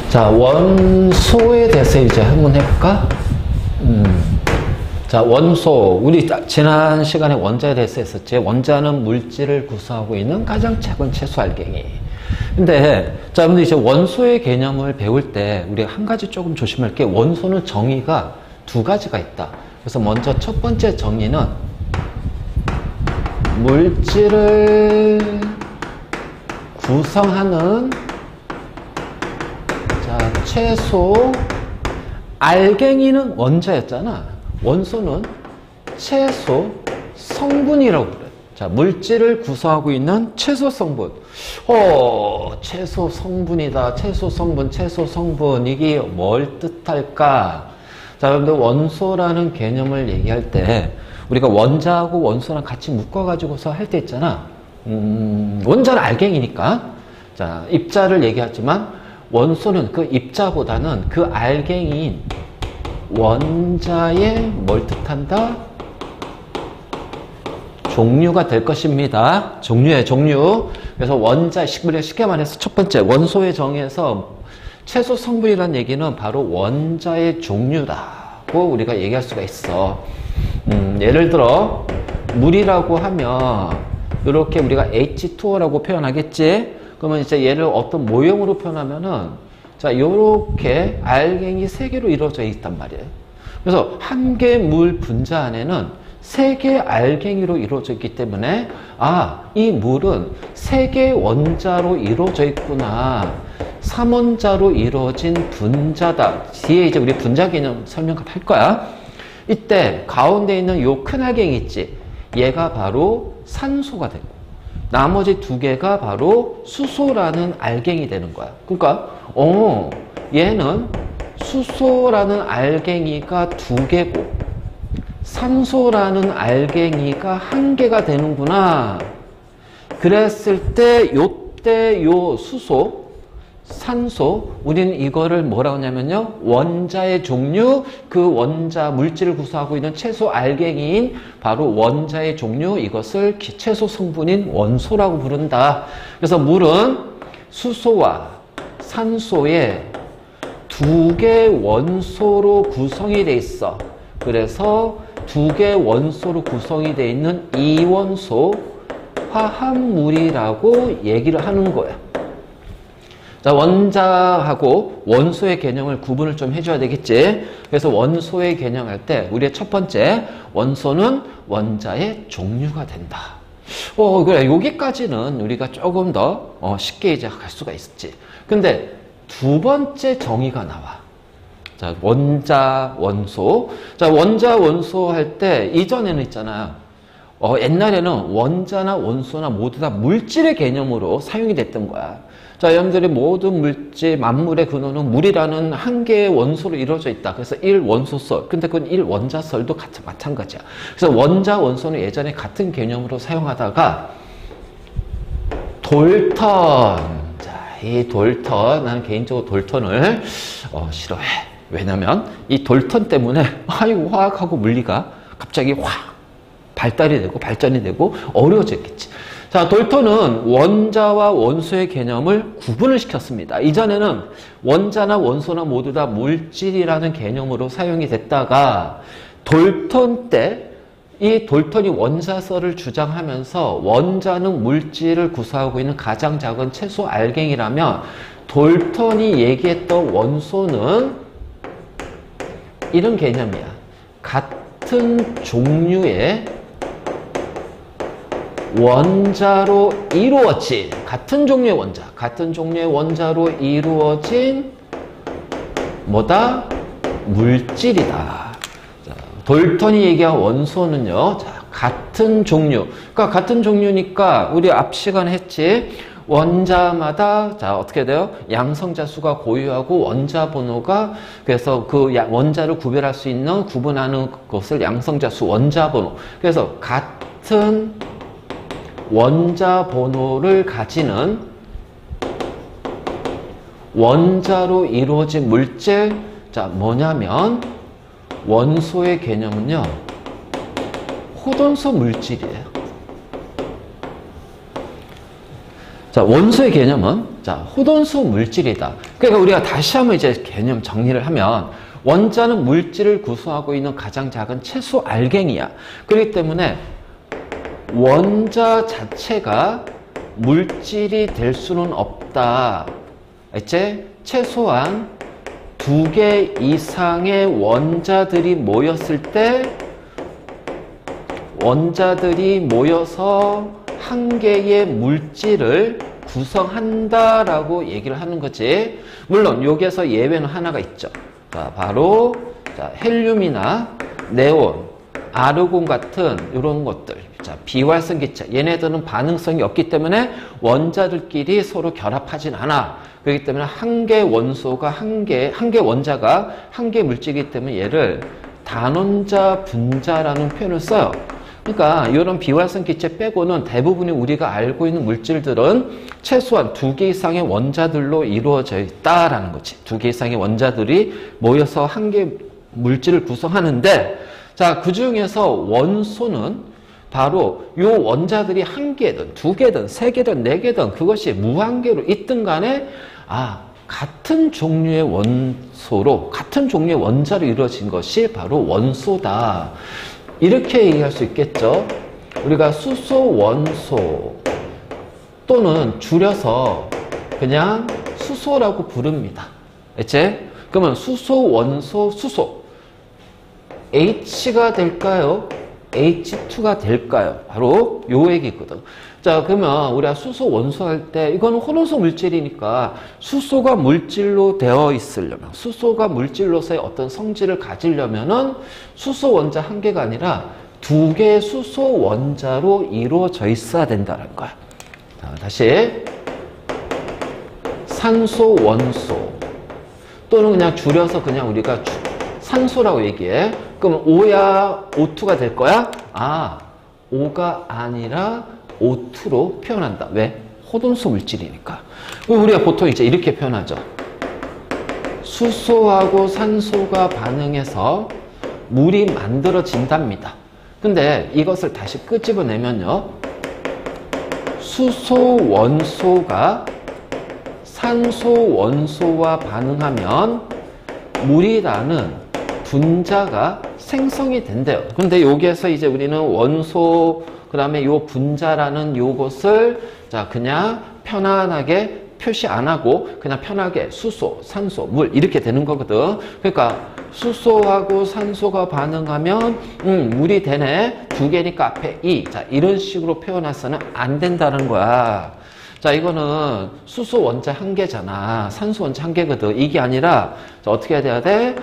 자, 원소에 대해서 이제 한번 해볼까? 자, 원소. 우리 지난 시간에 원자에 대해서 했었지. 원자는 물질을 구성하고 있는 가장 작은 채소 알갱이. 근데, 자, 근데 이제 원소의 개념을 배울 때 우리 한 가지 조금 조심할 게 원소는 정의가 두 가지가 있다. 그래서 먼저 첫 번째 정의는 물질을 구성하는 채소 알갱이는 원자였잖아. 원소는 채소 성분이라고 그래. 자, 물질을 구성하고 있는 채소 성분. 채소 성분이다. 채소 성분. 이게 뭘 뜻할까? 자, 여러분들 원소라는 개념을 얘기할 때 우리가 원자하고 원소랑 같이 묶어가지고서 할 때 있잖아. 원자는 알갱이니까. 자, 입자를 얘기하지만 원소는 그 입자보다는 그 알갱이인 원자의 뭘 뜻한다? 종류가 될 것입니다. 종류예요, 종류. 그래서 원자, 쉽게 말해서 첫 번째, 원소의 정의에서 채소 성분이라는 얘기는 바로 원자의 종류라고 우리가 얘기할 수가 있어. 예를 들어, 물이라고 하면, 이렇게 우리가 H2O라고 표현하겠지? 그러면 이제 얘를 어떤 모형으로 표현하면은, 자, 요렇게 알갱이 3개로 이루어져 있단 말이에요. 그래서 한 개 물 분자 안에는 3개 알갱이로 이루어져 있기 때문에, 이 물은 3개 원자로 이루어져 있구나. 3원자로 이루어진 분자다. 뒤에 이제 우리 분자 개념 설명할 거야. 이때 가운데 있는 요 큰 알갱이 있지? 얘가 바로 산소가 되고, 나머지 2개가 바로 수소라는 알갱이 되는 거야. 그러니까 얘는 수소라는 알갱이가 2개고 산소라는 알갱이가 1개가 되는구나. 그랬을 때 요때 요 수소, 산소, 우리는 이거를 뭐라고 하냐면요, 원자의 종류, 그 원자 물질을 구성하고 있는 채소 알갱이인 바로 원자의 종류, 이것을 채소 성분인 원소라고 부른다. 그래서 물은 수소와 산소의 2개 원소로 구성이 돼 있어. 그래서 2개 원소로 구성이 돼 있는 이원소 화합물이라고 얘기를 하는 거야. 자, 원자하고 원소의 개념을 구분을 좀 해줘야 되겠지. 그래서 원소의 개념할 때 우리의 첫 번째, 원소는 원자의 종류가 된다. 그래, 여기까지는 우리가 조금 더 쉽게 이제 갈 수가 있었지. 근데 두 번째 정의가 나와. 자, 원자, 원소. 자, 원자, 원소 할 때 이전에는 있잖아요. 옛날에는 원자나 원소나 모두 다 물질의 개념으로 사용이 됐던 거야. 자, 여러분들이 모든 물질, 만물의 근원은 물이라는 한 개의 원소로 이루어져 있다. 그래서 1원소설. 근데 그건 1원자설도 마찬가지야. 그래서 원자, 원소는 예전에 같은 개념으로 사용하다가 돌턴. 자, 이 돌턴. 나는 개인적으로 돌턴을 싫어해. 왜냐면 이 돌턴 때문에 화학하고 물리가 갑자기 확 발달이 되고 발전이 되고 어려워졌겠지. 자, 돌턴은 원자와 원소의 개념을 구분을 시켰습니다. 이전에는 원자나 원소나 모두 다 물질이라는 개념으로 사용이 됐다가 돌턴 때 이 돌턴이 원자설을 주장하면서 원자는 물질을 구성하고 있는 가장 작은 채소 알갱이라면 돌턴이 얘기했던 원소는 이런 개념이야. 같은 종류의 원자로 이루어진, 같은 종류의 원자, 같은 종류의 원자로 이루어진 뭐다? 물질이다. 자, 돌턴이 얘기한 원소는요, 자, 같은 종류. 그러니까 같은 종류니까 우리 앞 시간에 했지. 원자마다 자, 어떻게 돼요? 양성자 수가 고유하고 원자 번호가, 그래서 그 원자를 구별할 수 있는 구분하는 것을 양성자 수, 원자 번호. 그래서 같은 원자 번호를 가지는 원자로 이루어진 물질, 자, 뭐냐면 원소의 개념은요, 호돈소 물질이에요. 자, 원소의 개념은 자, 호돈수 물질이다. 그러니까 우리가 다시 한번 이제 개념 정리를 하면 원자는 물질을 구성하고 있는 가장 작은 채소 알갱이야. 그렇기 때문에 원자 자체가 물질이 될 수는 없다. 이제 최소한 2개 이상의 원자들이 모였을 때 원자들이 모여서 한 개의 물질을 구성한다라고 얘기를 하는 거지. 물론 여기에서 예외는 하나가 있죠. 자, 바로 자, 헬륨이나 네온, 아르곤 같은 이런 것들. 자, 비활성 기체. 얘네들은 반응성이 없기 때문에 원자들끼리 서로 결합하진 않아. 그렇기 때문에 한 개 원소가 한 개 원자가 한 개 물질이기 때문에 얘를 단원자 분자라는 표현을 써요. 그러니까 이런 비활성 기체 빼고는 대부분이 우리가 알고 있는 물질들은 최소한 2개 이상의 원자들로 이루어져 있다라는 거지. 2개 이상의 원자들이 모여서 한 개 물질을 구성하는데, 자, 그 중에서 원소는 바로 이 원자들이 한 개든 두 개든 세 개든 네 개든 그것이 무한계로 있든 간에 같은 종류의 원소로 같은 종류의 원자로 이루어진 것이 바로 원소다. 이렇게 얘기할 수 있겠죠. 우리가 수소 원소 또는 줄여서 그냥 수소라고 부릅니다. 이제 그러면 수소 원소 수소 H가 될까요? H2가 될까요? 바로 요 얘기거든. 자, 그러면 우리가 수소 원소 할 때 이거는 혼원소 물질이니까 수소가 물질로 되어 있으려면 수소가 물질로서의 어떤 성질을 가지려면은 수소 원자 한 개가 아니라 2개의 수소 원자로 이루어져 있어야 된다는 거야. 자, 다시 산소 원소 또는 그냥 줄여서 그냥 우리가 산소라고 얘기해. 그럼 O야 O2가 될 거야? O가 아니라 O2로 표현한다. 왜? 호돈수 물질이니까. 우리가 보통 이제 이렇게 표현하죠. 수소하고 산소가 반응해서 물이 만들어진답니다. 근데 이것을 다시 끄집어내면요. 수소 원소가 산소 원소와 반응하면 물이라는 분자가 생성이 된대요. 근데 여기에서 이제 우리는 원소, 그 다음에 요 분자라는 요것을 자, 그냥 편안하게 표시 안 하고 그냥 편하게 수소, 산소, 물 이렇게 되는 거거든. 그러니까 수소하고 산소가 반응하면 물이 되네. 2개니까 앞에 2. 자, 이런 식으로 표현해서는 안 된다는 거야. 자, 이거는 수소 원자 한 개잖아. 산소 원자 한 개거든. 이게 아니라 자, 어떻게 해야 돼?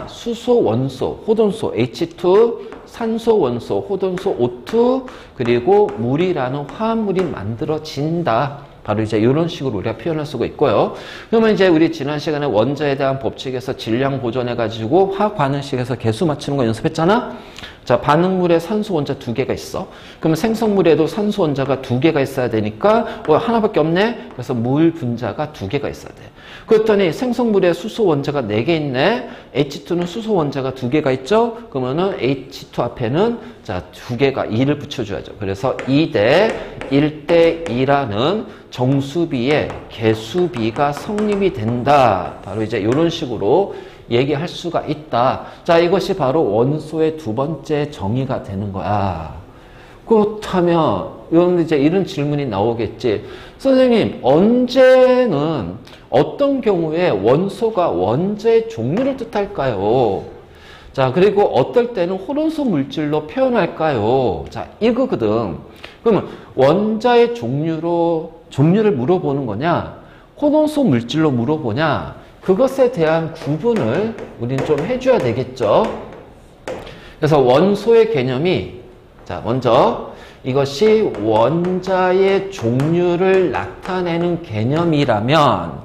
수소 원소, 호돈소 H2, 산소 원소, 호돈소 O2, 그리고 물이라는 화합물이 만들어진다. 바로 이제 이런 식으로 우리가 표현할 수가 있고요. 그러면 이제 우리 지난 시간에 원자에 대한 법칙에서 질량 보존해가지고 화학 반응식에서 개수 맞추는 거 연습했잖아? 자, 반응물에 산소 원자 2개가 있어. 그러면 생성물에도 산소 원자가 2개가 있어야 되니까 하나밖에 없네? 그래서 물 분자가 2개가 있어야 돼. 그랬더니 생성물에 수소 원자가 4개 있네? H2는 수소 원자가 2개가 있죠? 그러면은 H2 앞에는 자, 2개가 2를 붙여줘야죠. 그래서 2대 1대 2라는 정수비의 개수비가 성립이 된다. 바로 이제 이런 식으로 얘기할 수가 있다. 자, 이것이 바로 원소의 두 번째 정의가 되는 거야. 그렇다면 이런 이제 이런 질문이 나오겠지. 선생님, 언제는 어떤 경우에 원소가 원자의 종류를 뜻할까요? 자, 그리고 어떨 때는 혼원소 물질로 표현할까요? 자, 이거거든. 그러면 원자의 종류를 물어보는 거냐? 혼원소 물질로 물어보냐? 그것에 대한 구분을 우리는 좀 해줘야 되겠죠. 그래서 원소의 개념이 자, 먼저 이것이 원자의 종류를 나타내는 개념이라면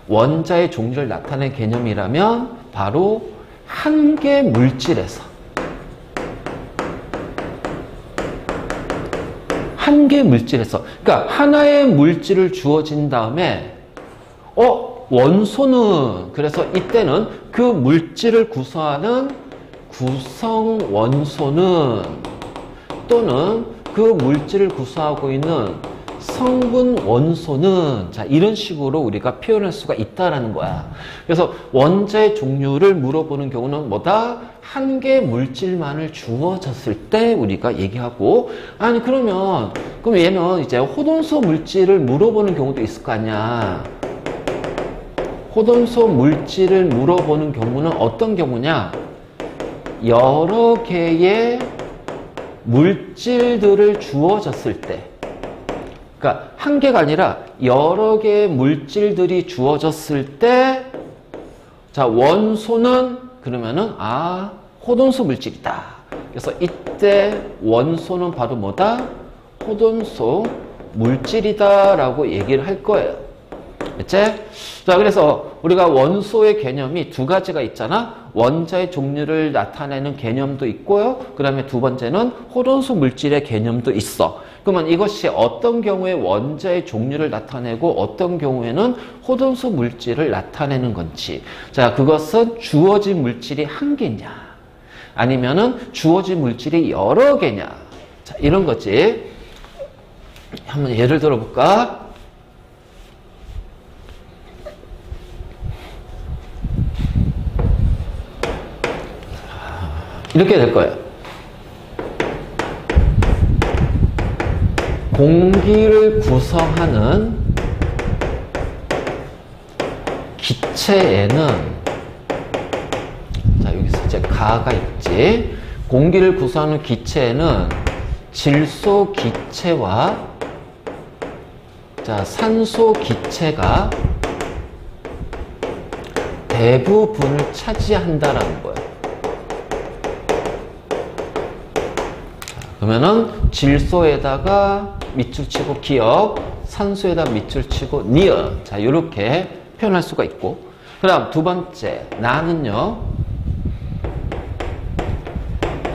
원자의 종류를 나타내는 개념이라면 바로 한 개 물질에서 그러니까 하나의 물질을 주어진 다음에 원소는 그래서 이때는 그 물질을 구성하는 구성 원소는 또는 그 물질을 구성하고 있는 성분 원소는 자 이런 식으로 우리가 표현할 수가 있다라는 거야. 그래서 원자의 종류를 물어보는 경우는 뭐다? 한 개 물질만을 주어졌을 때 우리가 얘기하고 아니 그럼 얘는 이제 호돈소 물질을 물어보는 경우도 있을 거 아니야. 호돈소 물질을 물어보는 경우는 어떤 경우냐? 여러 개의 물질들을 주어졌을 때 그러니까 한 개가 아니라 여러 개의 물질들이 주어졌을 때 자 원소는 그러면은 호돈소 물질이다. 그래서 이때 원소는 바로 뭐다? 호돈소 물질이다 라고 얘기를 할 거예요. 됐지? 자, 그래서 우리가 원소의 개념이 두 가지가 있잖아. 원자의 종류를 나타내는 개념도 있고요. 그 다음에 두 번째는 호돈소 물질의 개념도 있어. 그러면 이것이 어떤 경우에 원자의 종류를 나타내고 어떤 경우에는 호돈소 물질을 나타내는 건지. 자, 그것은 주어진 물질이 한 개냐? 아니면은 주어진 물질이 여러 개냐? 자, 이런 거지. 한번 예를 들어볼까? 이렇게 될 거예요. 공기를 구성하는 기체에는 자 여기서 이제 가가 있지. 공기를 구성하는 기체에는 질소 기체와 자 산소 기체가 대부분을 차지한다라는 거예요. 그러면은 질소에다가 밑줄 치고 기억, 산소에다 밑줄 치고 니은. 자, 이렇게 표현할 수가 있고. 그 다음 두 번째, 나는요,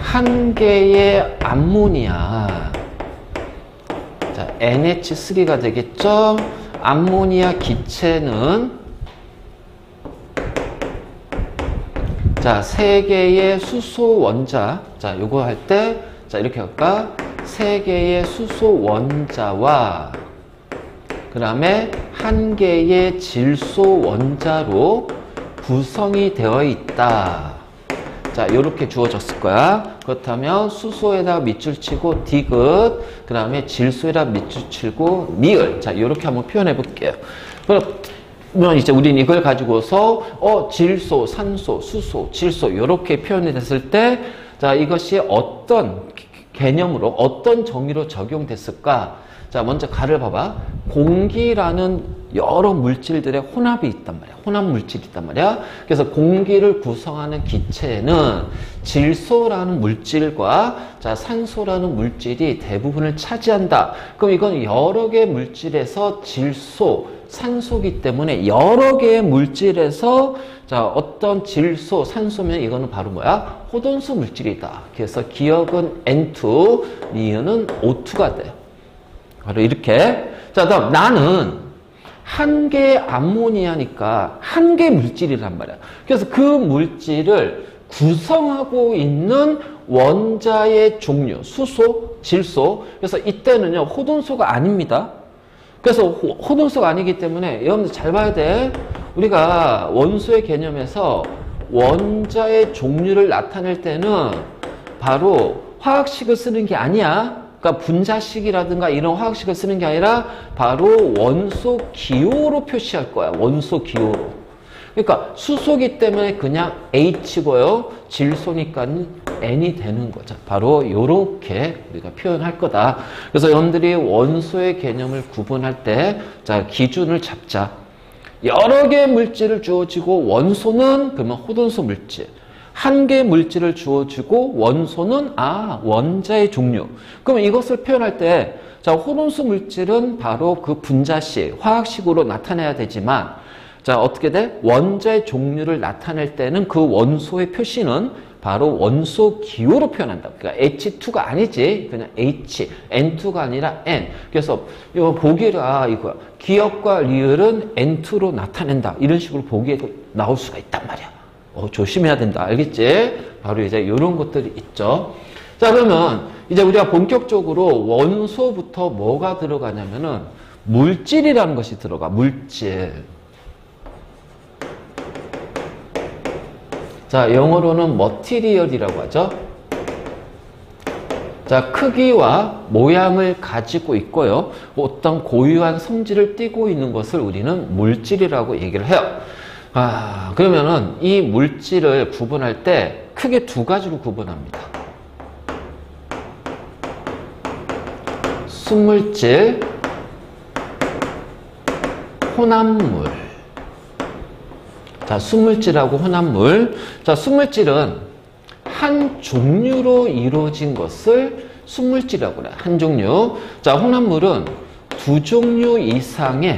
한 개의 암모니아. 자, NH3가 되겠죠? 암모니아 기체는 자, 세 개의 수소 원자. 자, 요거 할 때 자 이렇게 할까? 세 개의 수소 원자와 그 다음에 한 개의 질소 원자로 구성이 되어 있다. 자 이렇게 주어졌을 거야. 그렇다면 수소에다 밑줄 치고 디귿, 그 다음에 질소에다 밑줄 치고 니을. 자 이렇게 한번 표현해 볼게요. 그럼 이제 우리는 이걸 가지고서 질소, 산소, 수소, 질소 이렇게 표현이 됐을 때 자, 이것이 어떤 개념으로, 어떤 정의로 적용됐을까? 자, 먼저 가를 봐봐. 공기라는 여러 물질들의 혼합이 있단 말이야. 혼합 물질이 있단 말이야. 그래서 공기를 구성하는 기체에는 질소라는 물질과 자, 산소라는 물질이 대부분을 차지한다. 그럼 이건 여러 개의 물질에서 질소, 산소기 때문에 여러 개의 물질에서 자 어떤 질소, 산소면 이거는 바로 뭐야? 호돈소 물질이다. 그래서 기억은 N2, 니은은 O2가 돼요. 바로 이렇게. 자, 다음 나는 한 개의 암모니아니까 한 개의 물질이란 말이야. 그래서 그 물질을 구성하고 있는 원자의 종류, 수소, 질소. 그래서 이때는요 호돈소가 아닙니다. 그래서 호돈소가 아니기 때문에 여러분들 잘 봐야 돼. 우리가 원소의 개념에서 원자의 종류를 나타낼 때는 바로 화학식을 쓰는 게 아니야. 그러니까 분자식이라든가 이런 화학식을 쓰는 게 아니라 바로 원소 기호로 표시할 거야. 원소 기호로. 그러니까 수소기 때문에 그냥 H고요. 질소니까 N이 되는 거죠. 바로 이렇게 우리가 표현할 거다. 그래서 여러분들이 원소의 개념을 구분할 때 자 기준을 잡자. 여러 개의 물질을 주어지고 원소는 그러면 호돈소 물질. 한 개의 물질을 주어지고 원소는 원자의 종류. 그러면 이것을 표현할 때 자 호돈소 물질은 바로 그 분자식, 화학식으로 나타내야 되지만 자 어떻게 돼? 원자의 종류를 나타낼 때는 그 원소의 표시는 바로 원소 기호로 표현한다. 그러니까 H2가 아니지. 그냥 H, N2가 아니라 N. 그래서 이거 보기가 이거야. 기억과 리을은 N2로 나타낸다. 이런 식으로 보기가 나올 수가 있단 말이야. 조심해야 된다. 알겠지? 바로 이제 이런 것들이 있죠. 자, 그러면 이제 우리가 본격적으로 원소부터 뭐가 들어가냐면은 물질이라는 것이 들어가. 물질. 자, 영어로는 머티리얼이라고 하죠. 자, 크기와 모양을 가지고 있고요. 어떤 고유한 성질을 띠고 있는 것을 우리는 물질이라고 얘기를 해요. 그러면은 이 물질을 구분할 때 크게 두 가지로 구분합니다. 순물질, 혼합물. 자, 순물질하고 혼합물. 자, 순물질은 한 종류로 이루어진 것을 순물질이라고 그래. 한 종류. 자, 혼합물은 두 종류 이상의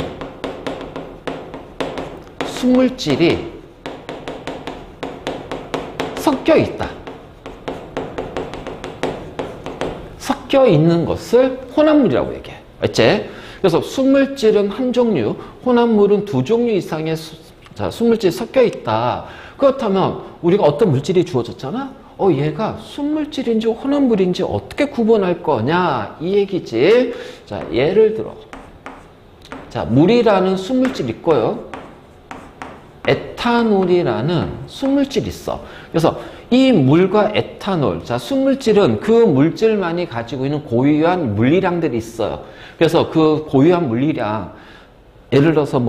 순물질이 섞여 있다. 섞여 있는 것을 혼합물이라고 얘기해. 알지? 그래서 순물질은 한 종류, 혼합물은 두 종류 이상의 순물질이 섞여 있다. 그렇다면 우리가 어떤 물질이 주어졌잖아? 얘가 순물질인지 혼합물인지 어떻게 구분할 거냐? 이 얘기지. 자, 예를 들어. 자, 물이라는 순물질 있고요. 에탄올이라는 순물질이 있어. 그래서 이 물과 에탄올, 자, 순물질은 그 물질만이 가지고 있는 고유한 물리량들이 있어요. 그래서 그 고유한 물리량, 예를 들어서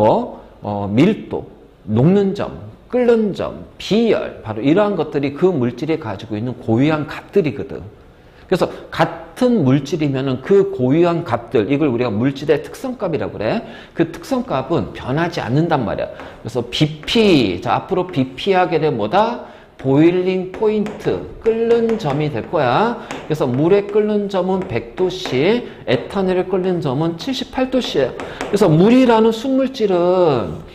밀도, 녹는 점, 끓는 점, 비열, 바로 이러한 것들이 그 물질이 가지고 있는 고유한 값들이거든. 그래서 같은 물질이면은 그 고유한 값들, 이걸 우리가 물질의 특성값이라고 그래. 그 특성값은 변하지 않는단 말이야. 그래서 BP, 자, 앞으로 BP하게 되면 뭐다? 보일링 포인트, 끓는 점이 될 거야. 그래서 물의 끓는 점은 100도씨, 에탄올의 끓는 점은 78도씨예요. 그래서 물이라는 순물질은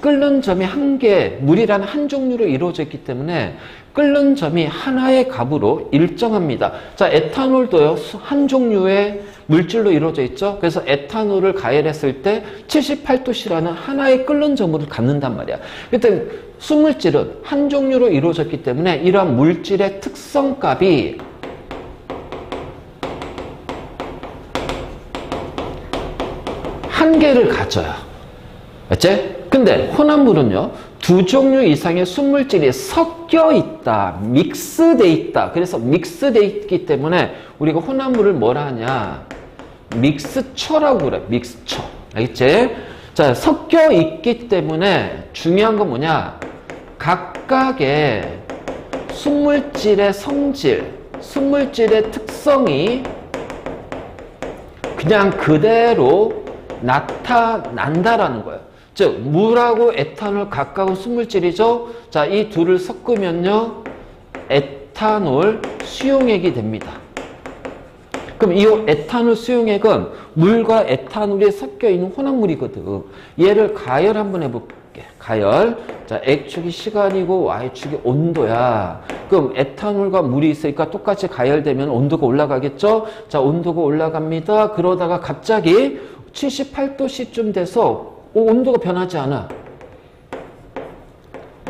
끓는 점이 한 개, 물이라는 한 종류로 이루어져 있기 때문에 끓는 점이 하나의 값으로 일정합니다. 자, 에탄올도요, 한 종류의 물질로 이루어져 있죠. 그래서 에탄올을 가열했을 때 78도씨라는 하나의 끓는 점을 갖는단 말이야. 그때 순물질은 한 종류로 이루어졌기 때문에 이러한 물질의 특성값이 한 개를 가져요. 맞지? 근데 혼합물은요, 두 종류 이상의 순물질이 섞여 있다, 믹스돼 있다. 그래서 믹스돼 있기 때문에 우리가 혼합물을 뭐라 하냐? 믹스처라고 그래. 믹스처. 알겠지? 자, 섞여 있기 때문에 중요한 건 뭐냐? 각각의 순물질의 성질, 순물질의 특성이 그냥 그대로 나타난다라는 거예요. 즉, 물하고 에탄올 각각은 순물질이죠. 자, 이 둘을 섞으면요, 에탄올 수용액이 됩니다. 그럼 이 에탄올 수용액은 물과 에탄올이 섞여 있는 혼합물이거든. 얘를 가열 한번 해볼게. 가열. 자, X축이 시간이고 Y축이 온도야. 그럼 에탄올과 물이 있으니까 똑같이 가열되면 온도가 올라가겠죠? 자, 온도가 올라갑니다. 그러다가 갑자기 78도씨쯤 돼서 온도가 변하지 않아.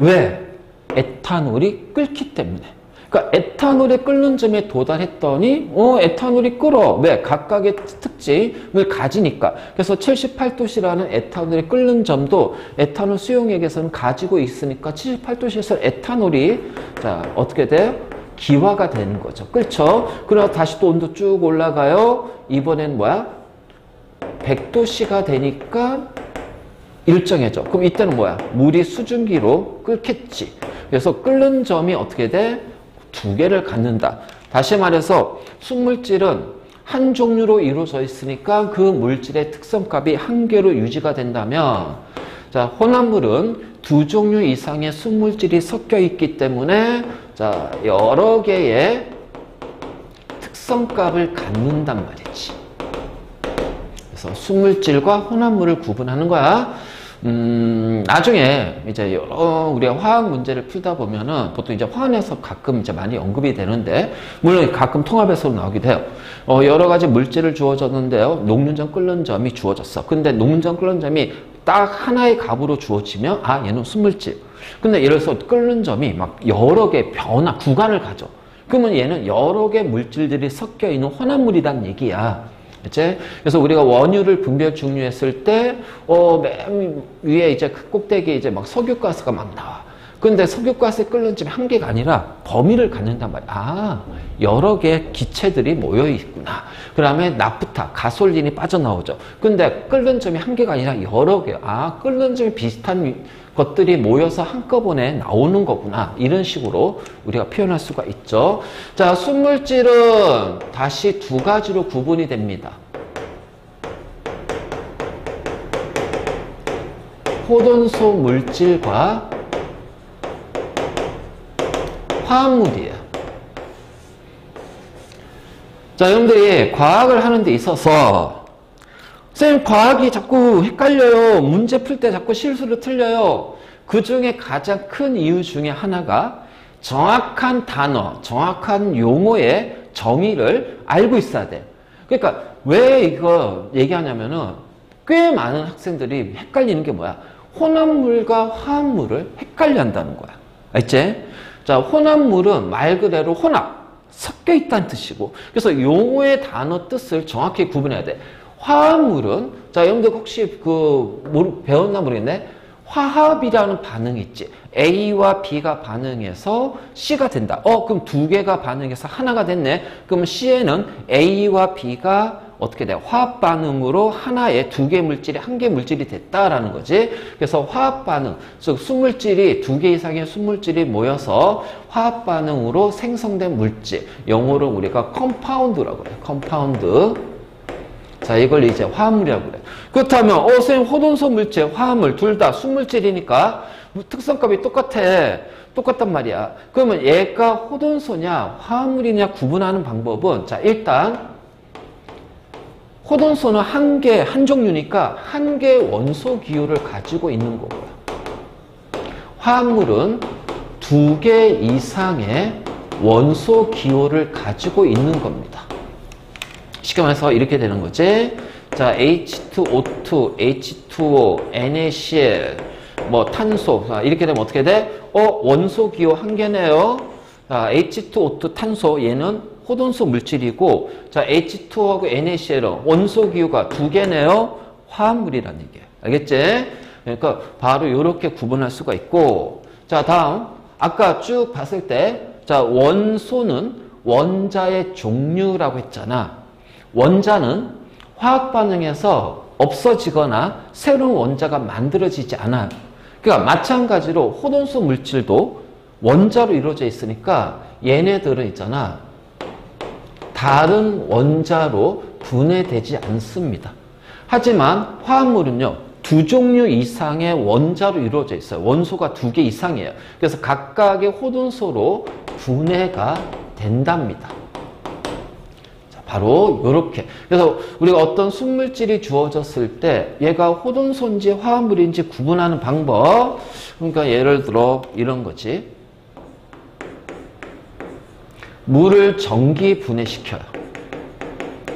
왜? 에탄올이 끓기 때문에. 그러니까 에탄올의 끓는 점에 도달했더니 에탄올이 끓어. 왜? 각각의 특징을 가지니까. 그래서 78도씨라는 에탄올의 끓는 점도 에탄올 수용액에서는 가지고 있으니까 78도씨에서 에탄올이 자, 어떻게 돼요? 기화가 되는 거죠. 그렇죠? 그러다 다시 또 온도 쭉 올라가요. 이번엔 뭐야? 100도씨가 되니까 일정해져. 그럼 이때는 뭐야? 물이 수증기로 끓겠지. 그래서 끓는 점이 어떻게 돼? 두 개를 갖는다. 다시 말해서 순물질은 한 종류로 이루어져 있으니까 그 물질의 특성값이 한 개로 유지가 된다면, 자, 혼합물은 두 종류 이상의 순물질이 섞여 있기 때문에 자, 여러 개의 특성값을 갖는단 말이지. 그래서 순물질과 혼합물을 구분하는 거야. 나중에 이제 여러 우리가 화학 문제를 풀다 보면은 보통 이제 화학에서 가끔 이제 많이 언급이 되는데, 물론 가끔 통합에서 나오기도 해요. 여러 가지 물질을 주어졌는데요. 녹는 점, 끓는 점이 주어졌어. 근데 녹는 점, 끓는 점이 딱 하나의 값으로 주어지면, 얘는 순물질. 근데 예를 들어서 끓는 점이 막 여러 개의 변화, 구간을 가져. 그러면 얘는 여러 개 물질들이 섞여 있는 혼합물이란 얘기야. 그치? 그래서 우리가 원유를 분별 중류했을 때, 맨 위에 이제 그 꼭대기에 이제 막 석유가스가 막 나와. 근데 석유가스에 끓는 집 한 개가 아니라 범위를 갖는단 말이야. 아, 여러 개의 기체들이 모여 있구나. 그 다음에 나프타, 가솔린이 빠져나오죠. 근데 끓는 점이 한 개가 아니라 여러 개. 아, 끓는 점이 비슷한 것들이 모여서 한꺼번에 나오는 거구나. 이런 식으로 우리가 표현할 수가 있죠. 자, 순물질은 다시 두 가지로 구분이 됩니다. 호돈소 물질과 화합물이에요. 자, 여러분들이 과학을 하는 데 있어서 선생님 과학이 자꾸 헷갈려요. 문제 풀 때 자꾸 실수를 틀려요. 그 중에 가장 큰 이유 중에 하나가 정확한 단어, 정확한 용어의 정의를 알고 있어야 돼. 그러니까 왜 이거 얘기하냐면은 꽤 많은 학생들이 헷갈리는 게 뭐야? 혼합물과 화합물을 헷갈려 한다는 거야. 알지? 자, 혼합물은 말 그대로 혼합, 섞여 있다는 뜻이고, 그래서 용어의 단어 뜻을 정확히 구분해야 돼. 화합물은, 자, 여러분들 혹시 배웠나 모르겠네? 화합이라는 반응이 있지. A와 B가 반응해서 C가 된다. 그럼 두 개가 반응해서 하나가 됐네. 그러면 C에는 A와 B가 어떻게 돼? 화합 반응으로 하나의 두 개 물질이 한 개 물질이 됐다라는 거지. 그래서 화합 반응, 즉 순물질이 두 개 이상의 순물질이 모여서 화합 반응으로 생성된 물질, 영어로 우리가 컴파운드라고 그래요. 컴파운드. 자, 이걸 이제 화합물이라고 그래. 그렇다면 선생님 호돈소 물질, 화합물 둘 다 순물질이니까 특성값이 똑같단 말이야. 그러면 얘가 호돈소냐 화합물이냐 구분하는 방법은, 자, 일단 호돈소는 한 종류니까 한 개의 원소 기호를 가지고 있는 거고요. 화합물은 두 개 이상의 원소 기호를 가지고 있는 겁니다. 쉽게 말해서 이렇게 되는 거지. 자, H2O2, H2O, NaCl, 뭐 탄소, 이렇게 되면 어떻게 돼? 원소 기호 한 개네요. 자, H2O2 탄소, 얘는 호돈소 물질이고, 자, H2O하고 NaCl은 원소 기호가 두 개네요. 화합물이라는 얘기예요. 알겠지? 그러니까 바로 이렇게 구분할 수가 있고, 자, 다음 아까 쭉 봤을 때, 자, 원소는 원자의 종류라고 했잖아. 원자는 화학 반응에서 없어지거나 새로운 원자가 만들어지지 않아요. 그러니까 마찬가지로 호돈소 물질도 원자로 이루어져 있으니까 얘네들은 있잖아, 다른 원자로 분해되지 않습니다. 하지만 화합물은요, 두 종류 이상의 원자로 이루어져 있어요. 원소가 두 개 이상이에요. 그래서 각각의 호돈소로 분해가 된답니다. 자, 바로 이렇게. 그래서 우리가 어떤 순물질이 주어졌을 때 얘가 호돈소인지 화합물인지 구분하는 방법. 그러니까 예를 들어 이런 거지. 물을 전기 분해시켜요.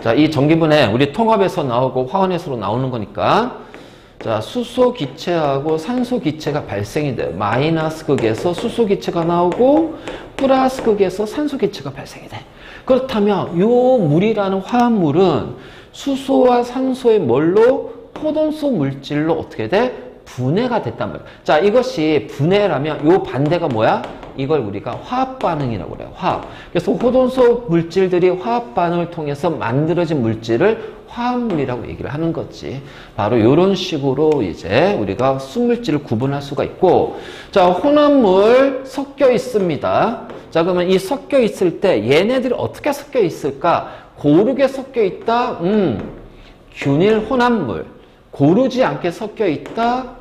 자, 이 전기 분해 우리 통합에서 나오고 화원에서 나오는 거니까, 자, 수소 기체하고 산소 기체가 발생이 돼요. 마이너스 극에서 수소 기체가 나오고 플러스 극에서 산소 기체가 발생이 돼. 그렇다면 이 물이라는 화합물은 수소와 산소의 뭘로? 호돈소 물질로 어떻게 돼? 분해가 됐단 말이야. 자, 이것이 분해라면 이 반대가 뭐야? 이걸 우리가 화합 반응이라고 그래요. 화합. 그래서 호돈소 물질들이 화합 반응을 통해서 만들어진 물질을 화합물이라고 얘기를 하는 거지. 바로 이런 식으로 이제 우리가 순물질을 구분할 수가 있고, 자, 혼합물 섞여 있습니다. 자, 그러면 이 섞여 있을 때 얘네들이 어떻게 섞여 있을까? 고르게 섞여 있다. 균일 혼합물. 고르지 않게 섞여 있다.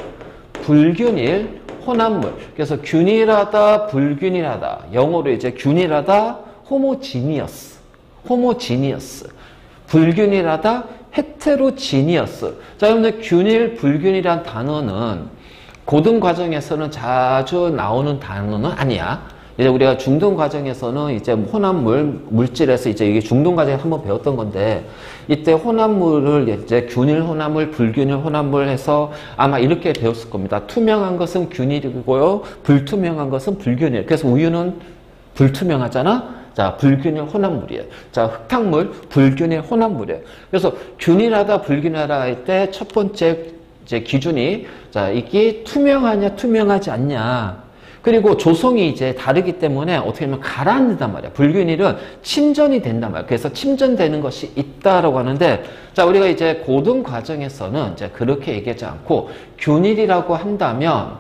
불균일 혼합물. 그래서 균일하다, 불균일하다. 영어로 이제 균일하다, 호모지니어스. 호모지니어스. 불균일하다, 헤테로지니어스. 자, 여러분들 균일, 불균일한 단어는 고등 과정에서는 자주 나오는 단어는 아니야. 이제 우리가 중등 과정에서는 이제 혼합물, 물질에서 이제 이게 중등 과정에 한번 배웠던 건데, 이때 혼합물을 이제 균일 혼합물, 불균일 혼합물 해서 아마 이렇게 배웠을 겁니다. 투명한 것은 균일이고요, 불투명한 것은 불균일. 그래서 우유는 불투명하잖아? 자, 불균일 혼합물이에요. 자, 흙탕물, 불균일 혼합물이에요. 그래서 균일하다, 불균일하다 할 때 첫 번째 이제 기준이, 자, 이게 투명하냐, 투명하지 않냐. 그리고 조성이 이제 다르기 때문에 어떻게 보면 가라앉는단 말이야. 불균일은 침전이 된단 말이야. 그래서 침전되는 것이 있다라고 하는데, 자, 우리가 이제 고등 과정에서는 이제 그렇게 얘기하지 않고 균일이라고 한다면,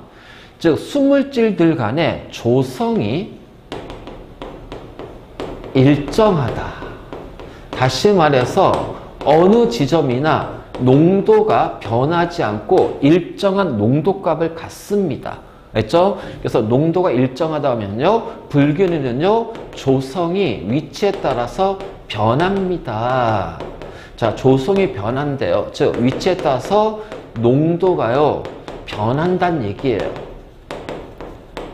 즉, 수물질들 간의 조성이 일정하다. 다시 말해서 어느 지점이나 농도가 변하지 않고 일정한 농도값을 갖습니다. 알죠? 그래서 농도가 일정하다 하면요, 불균일은요, 조성이 위치에 따라서 변합니다. 자, 조성이 변한대요. 즉, 위치에 따라서 농도가요, 변한다는 얘기예요.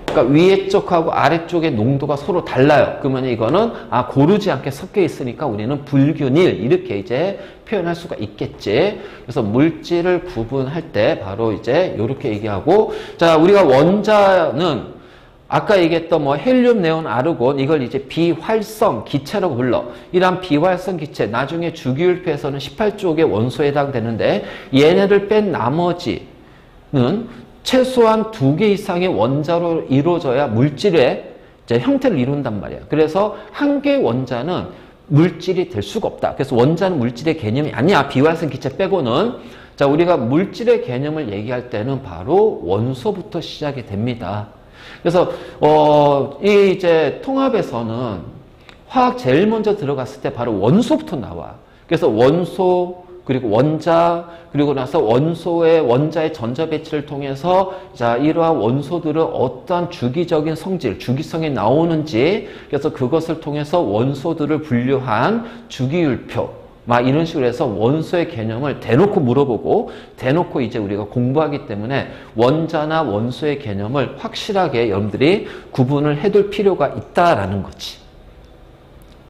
그러니까 위에 쪽하고 아래쪽의 농도가 서로 달라요. 그러면 이거는 고르지 않게 섞여 있으니까 우리는 불균일 이렇게 이제 표현할 수가 있겠지. 그래서 물질을 구분할 때 바로 이제 이렇게 얘기하고, 자, 우리가 원자는 아까 얘기했던 뭐 헬륨, 네온, 아르곤 이걸 이제 비활성 기체라고 불러. 이러한 비활성 기체 나중에 주기율표에서는 18쪽의 원소에 해당되는데, 얘네를 뺀 나머지는 최소한 2개 이상의 원자로 이루어져야 물질의 이제 형태를 이룬단 말이야. 그래서 한 개의 원자는 물질이 될 수가 없다. 그래서 원자는 물질의 개념이 아니야. 비활성 기체 빼고는. 자, 우리가 물질의 개념을 얘기할 때는 바로 원소부터 시작이 됩니다. 그래서 이 이제 통합에서는 화학 제일 먼저 들어갔을 때 바로 원소부터 나와. 그래서 원소, 그리고 원자, 그리고 나서 원자의 전자 배치를 통해서, 자, 이러한 원소들은 어떠한 주기적인 성질, 주기성이 나오는지, 그래서 그것을 통해서 원소들을 분류한 주기율표, 막 이런 식으로 해서 원소의 개념을 대놓고 물어보고, 대놓고 이제 우리가 공부하기 때문에 원자나 원소의 개념을 확실하게 여러분들이 구분을 해둘 필요가 있다라는 거지.